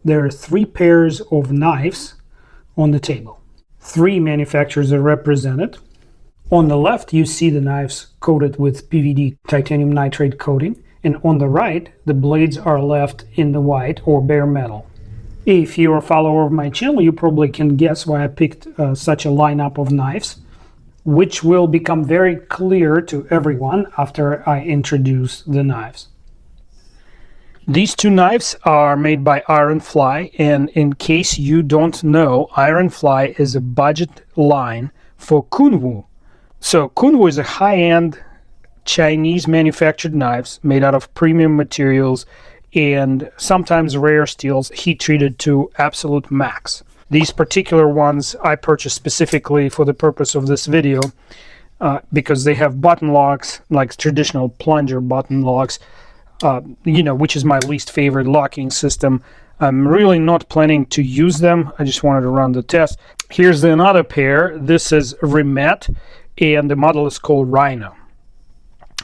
there are 3 pairs of knives on the table. 3 manufacturers are represented. On the left, you see the knives coated with PVD titanium nitrate coating, and on the right, the blades are left in the white or bare metal. If you're a follower of my channel, you probably can guess why I picked such a lineup of knives, which will become very clear to everyone after I introduce the knives. These 2 knives are made by Ironfly, and in case you don't know, Ironfly is a budget line for Kunwu. So Kunwu is a high-end Chinese manufactured knives made out of premium materials and sometimes rare steels, heat treated to absolute max. These particular ones I purchased specifically for the purpose of this video because they have button locks, like traditional plunger button locks, which is my least favorite locking system. I'm really not planning to use them. I just wanted to run the test. Here's another pair. This is Remette, and the model is called Rhino.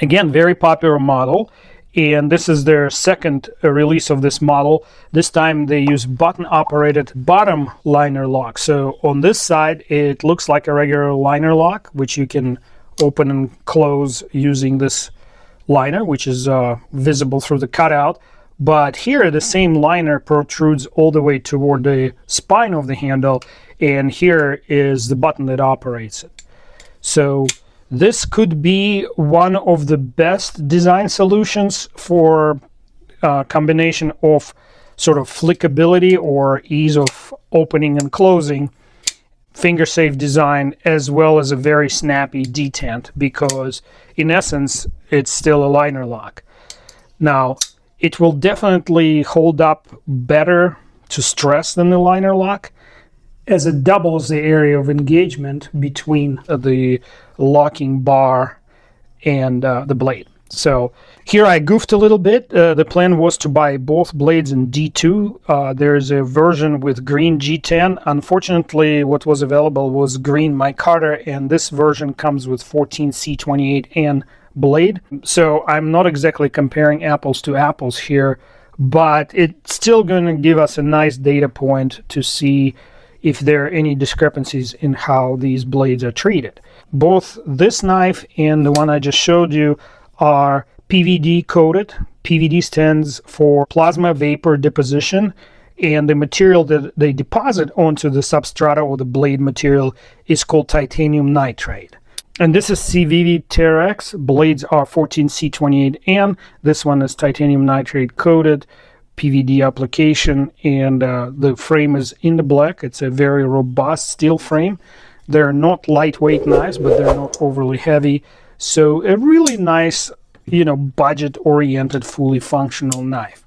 Again, very popular model. And this is their second release of this model. This time they use button-operated bottom liner lock. So on this side, it looks like a regular liner lock, which you can open and close using this liner, which is visible through the cutout. But here, the same liner protrudes all the way toward the spine of the handle, and here is the button that operates it. So this could be one of the best design solutions for a combination of sort of flickability or ease of opening and closing, finger-safe design, as well as a very snappy detent, because in essence, it's still a liner lock. Now, it will definitely hold up better to stress than the liner lock, as it doubles the area of engagement between the locking bar and the blade. So here I goofed a little bit. The plan was to buy both blades in D2. There's a version with green G10. Unfortunately, what was available was green micarta, and this version comes with 14C28N blade. So I'm not exactly comparing apples to apples here, but it's still going to give us a nice data point to see if there are any discrepancies in how these blades are treated. Both this knife and the one I just showed you are PVD coated. PVD stands for plasma vapor deposition, and the material that they deposit onto the substrata or the blade material is called titanium nitrate. And this is Civivi Terex. Blades are 14C28N. This one is titanium nitrate coated, PVD application, and the frame is in the black. It's a very robust steel frame. They're not lightweight knives, but they're not overly heavy. So a really nice, budget-oriented, fully functional knife,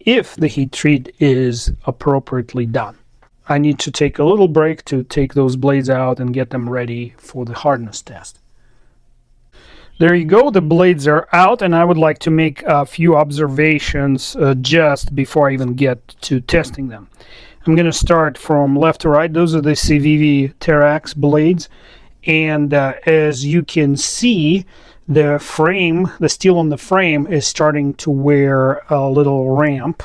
if the heat treat is appropriately done. I need to take a little break to take those blades out and get them ready for the hardness test. There you go, the blades are out, and I would like to make a few observations just before I even get to testing them. I'm going to start from left to right. Those are the Civivi Terex blades, and as you can see, the frame, the steel on the frame is starting to wear a little ramp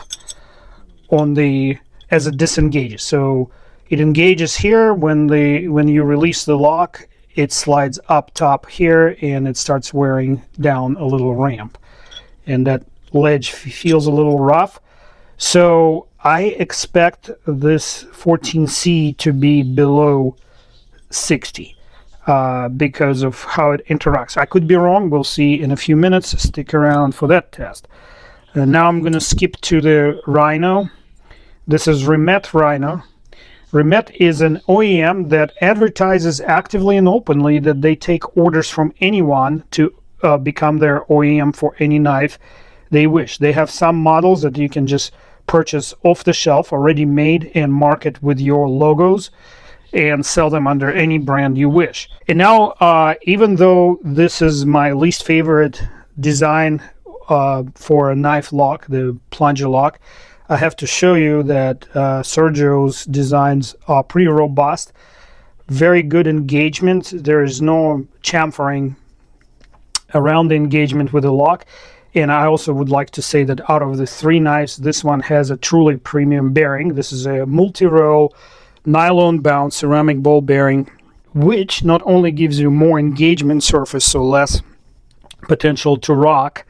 on the as it disengages. So it engages here when you release the lock. It slides up top here and it starts wearing down a little ramp, and that ledge feels a little rough. So I expect this 14C to be below 60 because of how it interacts. I could be wrong. We'll see in a few minutes. Stick around for that test. Now I'm going to skip to the Rhino. This is Remat Rhino. Remette is an OEM that advertises actively and openly that they take orders from anyone to become their OEM for any knife they wish. They have some models that you can just purchase off the shelf, already made, and market with your logos and sell them under any brand you wish. And now, even though this is my least favorite design for a knife lock, the plunger lock, I have to show you that Sergio's designs are pretty robust, very good engagement. There is no chamfering around the engagement with the lock, And I also would like to say that out of the 3 knives, this one has a truly premium bearing. This is a multi-row nylon-bound ceramic ball bearing, which not only gives you more engagement surface, so less potential to rock,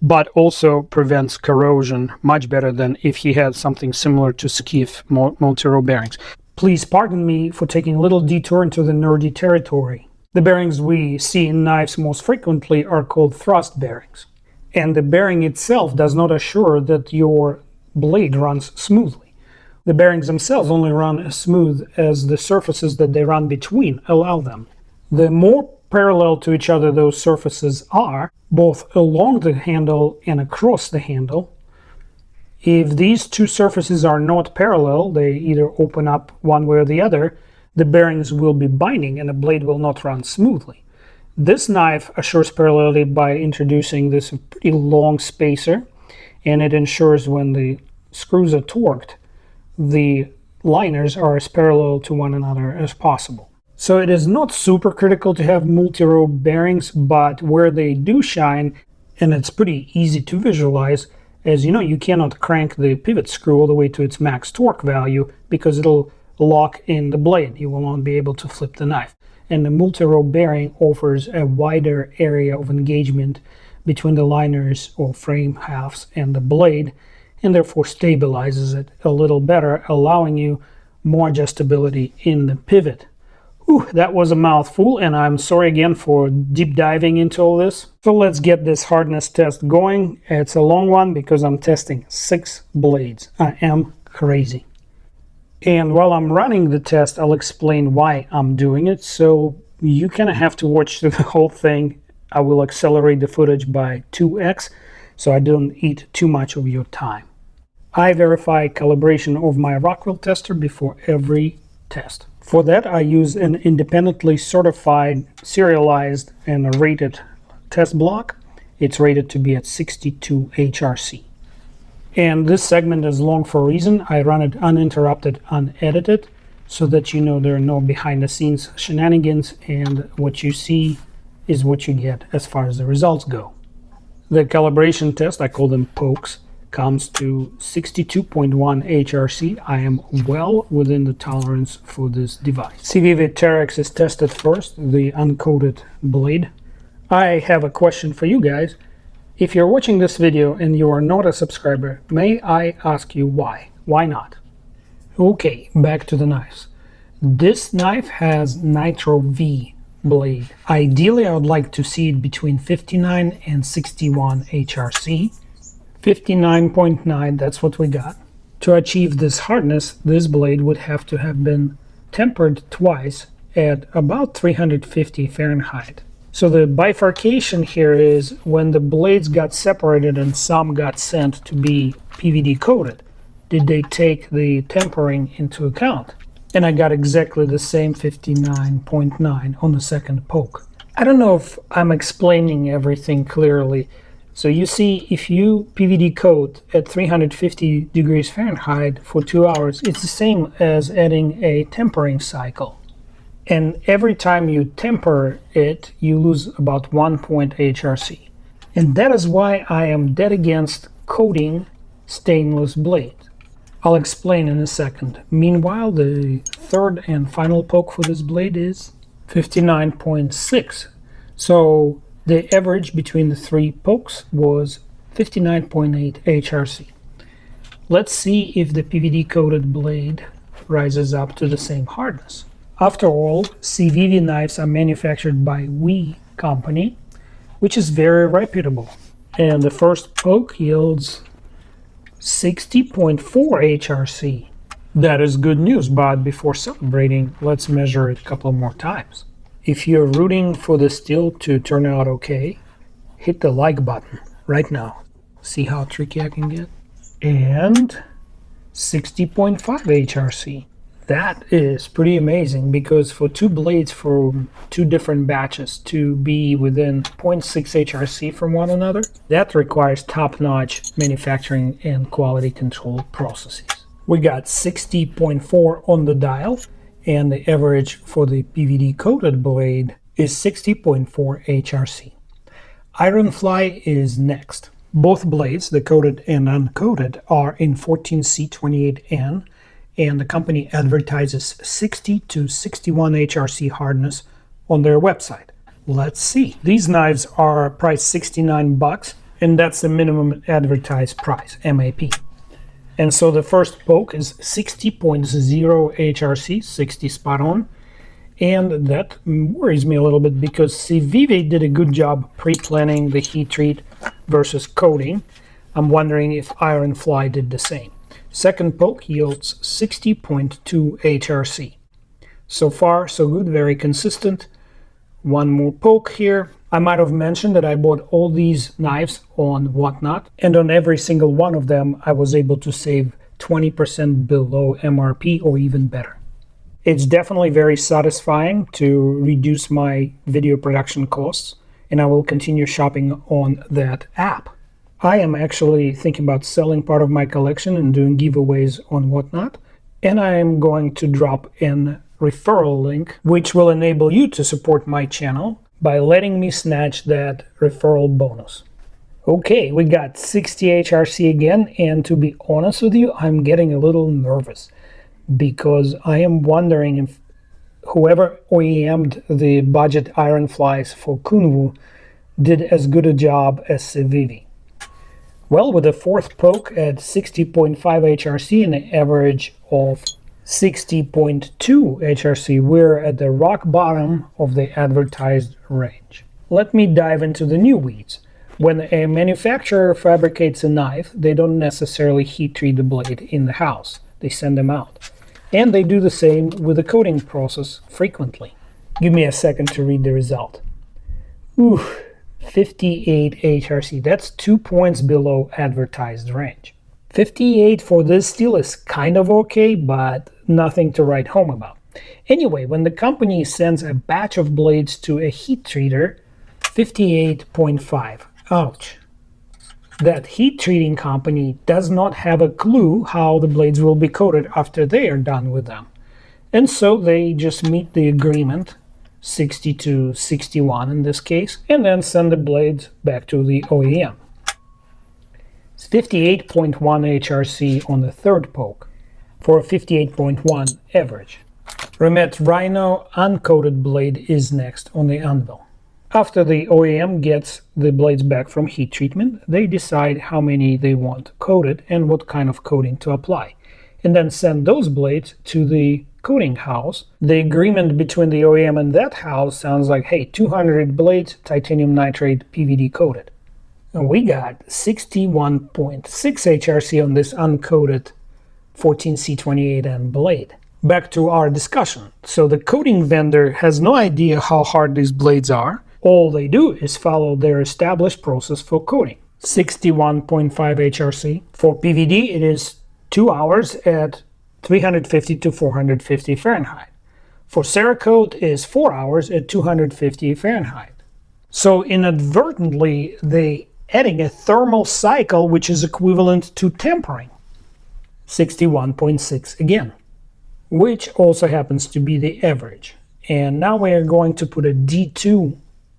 but also prevents corrosion much better than if you had something similar to Skiff multi-row bearings. Please pardon me for taking a little detour into the nerdy territory. The bearings we see in knives most frequently are called thrust bearings. And the bearing itself does not assure that your blade runs smoothly. The bearings themselves only run as smooth as the surfaces that they run between allow them. The more parallel to each other those surfaces are, both along the handle and across the handle, if these two surfaces are not parallel, they either open up one way or the other, the bearings will be binding and the blade will not run smoothly. This knife assures parallelity by introducing this pretty long spacer, and it ensures when the screws are torqued, the liners are as parallel to one another as possible. So it is not super critical to have multi-row bearings, but where they do shine, and it's pretty easy to visualize, as you know, you cannot crank the pivot screw all the way to its max torque value because it'll lock in the blade. You will not be able to flip the knife. And the multi-row bearing offers a wider area of engagement between the liners or frame halves and the blade, and therefore stabilizes it a little better, allowing you more adjustability in the pivot. Whew, that was a mouthful, and I'm sorry again for deep diving into all this. So let's get this hardness test going. It's a long one because I'm testing 6 blades. I am crazy. And while I'm running the test, I'll explain why I'm doing it, so you kind of have to watch the whole thing. I will accelerate the footage by 2x, so I don't eat too much of your time. I verify calibration of my Rockwell tester before every test. For that, I use an independently certified, serialized, and rated test block. It's rated to be at 62 HRC. And this segment is long for a reason. I run it uninterrupted, unedited, so that you know there are no behind-the-scenes shenanigans, and what you see is what you get as far as the results go. The calibration test, I call them pokes, comes to 62.1 HRC. I am well within the tolerance for this device. Civivi Terex is tested first, the uncoated blade. I have a question for you guys. If you're watching this video and you are not a subscriber, may I ask you why? Why not? Okay, back to the knives. This knife has nitro-v blade. Ideally, I would like to see it between 59 and 61 HRC. 59.9, that's what we got. To achieve this hardness, this blade would have to have been tempered twice at about 350 Fahrenheit. So the bifurcation here is when the blades got separated and some got sent to be PVD coated, did they take the tempering into account? And I got exactly the same 59.9 on the second poke. I don't know if I'm explaining everything clearly. So you see, if you PVD coat at 350 degrees Fahrenheit for 2 hours, it's the same as adding a tempering cycle. And every time you temper it, you lose about 1 point HRC. And that is why I am dead against coating stainless blades. I'll explain in a second. Meanwhile, the third and final poke for this blade is 59.6. So the average between the 3 pokes was 59.8 HRC. Let's see if the PVD coated blade rises up to the same hardness. After all, Civivi knives are manufactured by Wurkkos company, which is very reputable. And the first poke yields 60.4 HRC. That is good news, but before celebrating, let's measure it a couple more times. If you're rooting for the steel to turn out okay, hit the like button right now. See how tricky I can get? And 60.5 HRC. That is pretty amazing, because for 2 blades from 2 different batches to be within 0.6 HRC from one another, that requires top-notch manufacturing and quality control processes. We got 60.4 on the dial, and the average for the PVD coated blade is 60.4 HRC. Ironfly is next. Both blades, the coated and uncoated, are in 14C28N, and the company advertises 60 to 61 HRC hardness on their website. Let's see. These knives are priced 69 bucks, and that's the minimum advertised price, MAP. And so the first poke is 60.0 HRC, 60 spot on. And that worries me a little bit because Civivi did a good job pre-planning the heat treat versus coating. I'm wondering if Ironfly did the same. Second poke yields 60.2 HRC. So far, so good, very consistent. One more poke here. I might have mentioned that I bought all these knives on Whatnot, and on every single one of them, I was able to save 20% below MRP or even better. It's definitely very satisfying to reduce my video production costs, and I will continue shopping on that app. I am actually thinking about selling part of my collection and doing giveaways on Whatnot, and I am going to drop in referral link, which will enable you to support my channel by letting me snatch that referral bonus. Okay, we got 60 HRC again, and to be honest with you, I'm getting a little nervous because I am wondering if whoever OEM'd the budget Ironflies for Kunwu did as good a job as Civivi. Well, with a fourth poke at 60.5 HRC and an average of 60.2 HRC, we're at the rock bottom of the advertised range. Let me dive into the new weeds. When a manufacturer fabricates a knife, they don't necessarily heat treat the blade in the house. They send them out. And they do the same with the coating process frequently. Give me a second to read the result. Ooh, 58 HRC. That's 2 points below advertised range. 58 for this steel is kind of okay, but nothing to write home about. Anyway, when the company sends a batch of blades to a heat treater, 58.5. Ouch. That heat treating company does not have a clue how the blades will be coated after they are done with them. And so they just meet the agreement, 60 to 61 in this case, and then send the blades back to the OEM. It's 58.1 HRC on the third poke for a 58.1 average. Remat Rhino uncoated blade is next on the anvil. After the OEM gets the blades back from heat treatment, they decide how many they want coated and what kind of coating to apply, and then send those blades to the coating house. The agreement between the OEM and that house sounds like, hey, 200 blades, titanium nitrate, PVD coated. And we got 61.6 HRC on this uncoated 14C28N blade. Back to our discussion. So the coating vendor has no idea how hard these blades are. All they do is follow their established process for coating. 61.5 HRC. For PVD, it is 2 hours at 350 to 450 Fahrenheit. For Cerakote, it is 4 hours at 250 Fahrenheit. So inadvertently, they adding a thermal cycle, which is equivalent to tempering. 61.6 again, which also happens to be the average. And now we are going to put a D2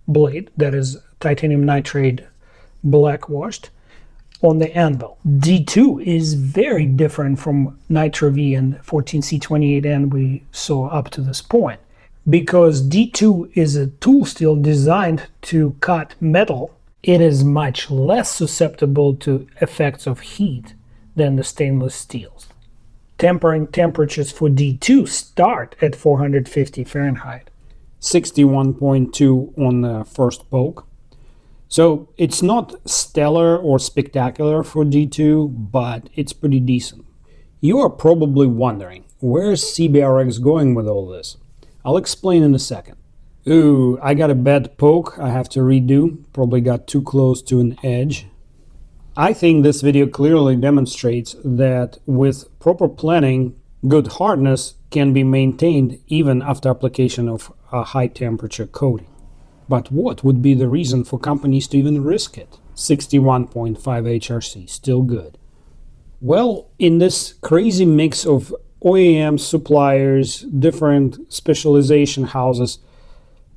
blade, that is titanium nitrate black washed, on the anvil. D2 is very different from nitro-v and 14C28N we saw up to this point, because D2 is a tool steel designed to cut metal. It is much less susceptible to effects of heat than the stainless steels. Tempering temperatures for D2 start at 450 Fahrenheit. 61.2 on the first poke. So it's not stellar or spectacular for D2, but it's pretty decent. You are probably wondering, where's CBRX going with all this? I'll explain in a second. Ooh, I got a bad poke I have to redo. Probably got too close to an edge. I think this video clearly demonstrates that with proper planning, good hardness can be maintained even after application of a high temperature coating. But what would be the reason for companies to even risk it? 61.5 HRC, still good. Well, in this crazy mix of OEM suppliers, different specialization houses,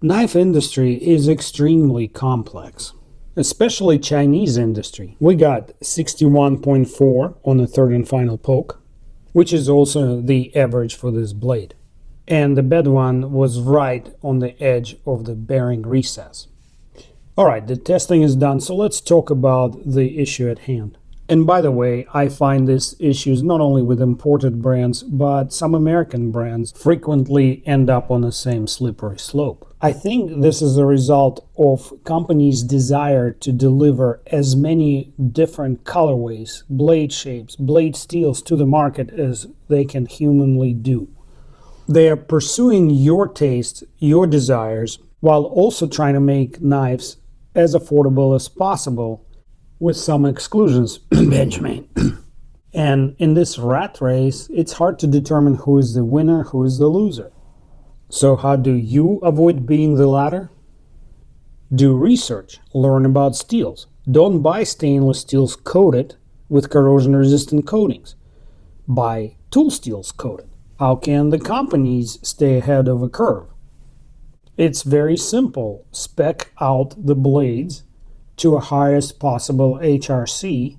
knife industry is extremely complex. especially Chinese industry. We got 61.4 on the third and final poke, which is also the average for this blade. And the bad one was right on the edge of the bearing recess. All right, the testing is done, so let's talk about the issue at hand. And by the way, I find this issues not only with imported brands, but some American brands frequently end up on the same slippery slope. I think this is a result of companies' desire to deliver as many different colorways, blade shapes, blade steels to the market as they can humanly do. They are pursuing your taste, your desires, while also trying to make knives as affordable as possible, with some exclusions, Benjamin. And in this rat race, it's hard to determine who is the winner, who is the loser. So how do you avoid being the latter? Do research, learn about steels. Don't buy stainless steels coated with corrosion-resistant coatings. Buy tool steels coated. How can the companies stay ahead of a curve? It's very simple. Spec out the blades to a highest possible HRC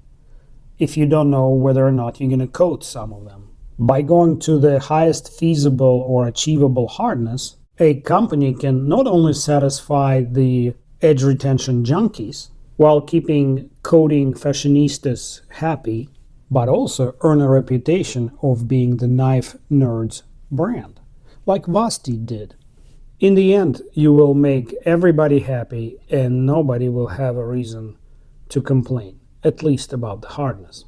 if you don't know whether or not you're going to coat some of them. By going to the highest feasible or achievable hardness, a company can not only satisfy the edge retention junkies while keeping coating fashionistas happy, but also earn a reputation of being the knife nerds brand, like Vasti did. In the end, you will make everybody happy and nobody will have a reason to complain, at least about the hardness.